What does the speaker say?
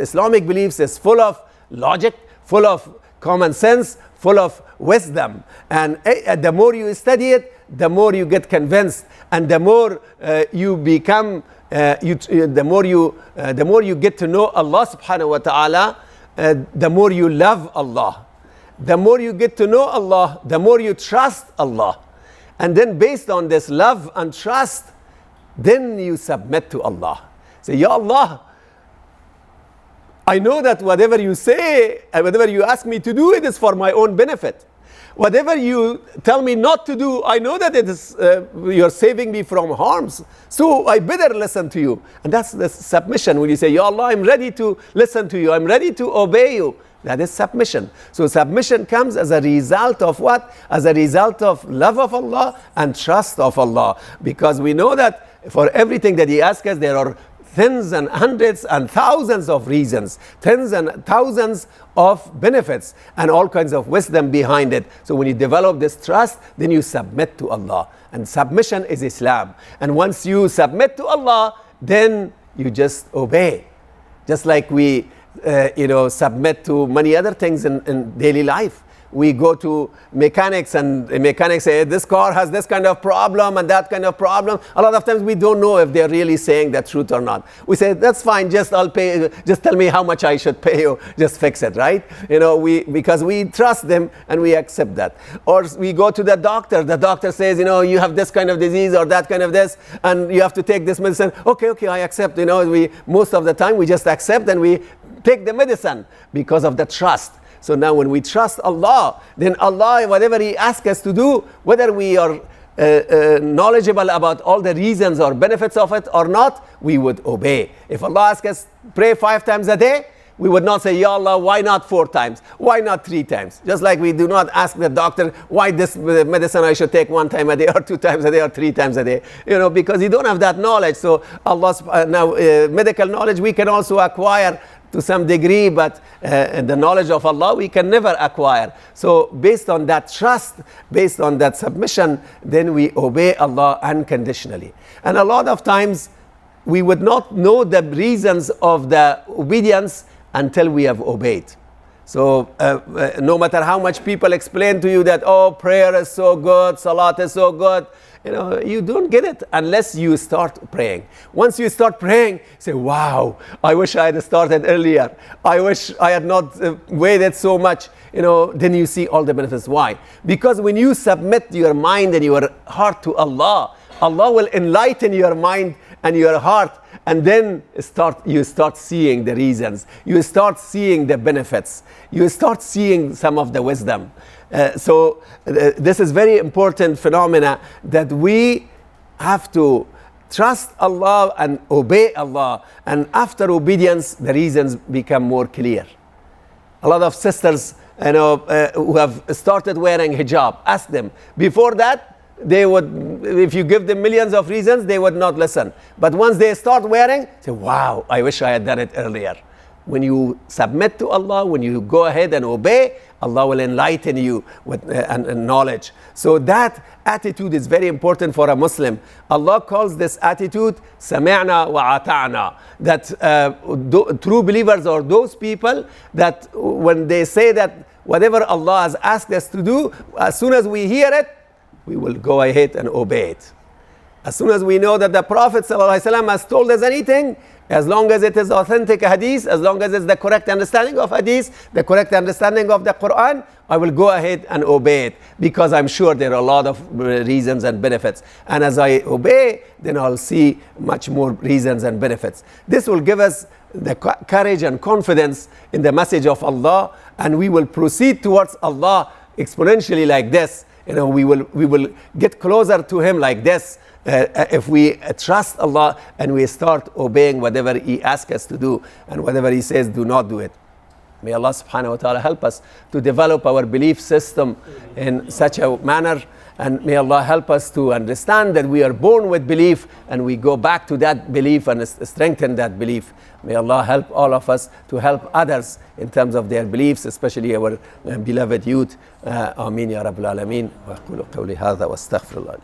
Islamic beliefs is full of logic, full of common sense, full of wisdom. And the more you study it, the more you get convinced, and the more you become, the more you get to know Allah subhanahu wa ta'ala, the more you love Allah. The more you get to know Allah, the more you trust Allah. And then based on this love and trust, then you submit to Allah. Say, Ya Allah, I know that whatever you say, whatever you ask me to do, it is for my own benefit. Whatever you tell me not to do, I know that it is you're saving me from harms. So I better listen to you. And that's the submission. When you say, Ya Allah, I'm ready to listen to you. I'm ready to obey you. That is submission. So submission comes as a result of what? As a result of love of Allah and trust of Allah. Because we know that for everything that He asks us, there are tens and hundreds and thousands of reasons, tens and thousands of benefits, and all kinds of wisdom behind it. So when you develop this trust, then you submit to Allah. And submission is Islam. And once you submit to Allah, then you just obey. Just like we submit to many other things in daily life. We go to mechanics, and the mechanics say, this car has this kind of problem and that kind of problem. A lot of times we don't know if they're really saying the truth or not. We say, that's fine, I'll pay, just tell me how much I should pay you, just fix it, right? Because we trust them and we accept that. Or we go to the doctor says, you have this kind of disease or that kind of this, and you have to take this medicine. Okay, I accept. Most of the time we just accept and we take the medicine because of the trust. So now when we trust Allah, then Allah, whatever He asks us to do, whether we are knowledgeable about all the reasons or benefits of it or not, we would obey. If Allah asks us pray 5 times a day, we would not say, Ya Allah, why not 4 times? Why not 3 times? Just like we do not ask the doctor, why this medicine I should take 1 time a day or 2 times a day or 3 times a day? Because you don't have that knowledge. So medical knowledge we can also acquire to some degree, but the knowledge of Allah we can never acquire. So based on that trust, based on that submission, then we obey Allah unconditionally. And a lot of times we would not know the reasons of the obedience until we have obeyed. So no matter how much people explain to you that, oh, prayer is so good, salat is so good, you don't get it unless you start praying. Once you start praying, say, wow, I wish I had started earlier. I wish I had not waited so much. Then you see all the benefits. Why? Because when you submit your mind and your heart to Allah, Allah will enlighten your mind and your heart, and then you start seeing the reasons. You start seeing the benefits. You start seeing some of the wisdom. So this is very important phenomena that we have to trust Allah and obey Allah. And after obedience, the reasons become more clear. A lot of sisters, who have started wearing hijab, ask them. Before that, they would, if you give them millions of reasons, they would not listen. But once they start wearing, say, wow, I wish I had done it earlier. When you submit to Allah, when you go ahead and obey, Allah will enlighten you with and knowledge. So that attitude is very important for a Muslim. Allah calls this attitude sami'na wa ata'na. That true believers are those people that when they say that whatever Allah has asked us to do, as soon as we hear it, we will go ahead and obey it. As soon as we know that the Prophet ﷺ has told us anything, as long as it is authentic hadith, as long as it's the correct understanding of hadith, the correct understanding of the Quran, I will go ahead and obey it, because I'm sure there are a lot of reasons and benefits. And as I obey, then I'll see much more reasons and benefits. This will give us the courage and confidence in the message of Allah, and we will proceed towards Allah exponentially like this. We will get closer to Him like this. If we trust Allah and we start obeying whatever He asks us to do, and whatever He says, do not do it. May Allah subhanahu wa ta'ala help us to develop our belief system in such a manner, and may Allah help us to understand that we are born with belief, and we go back to that belief and strengthen that belief. May Allah help all of us to help others in terms of their beliefs, especially our beloved youth. Ameen ya Rabbal Alameen. Wa aqulu qawli hadha wa astaghfirullah.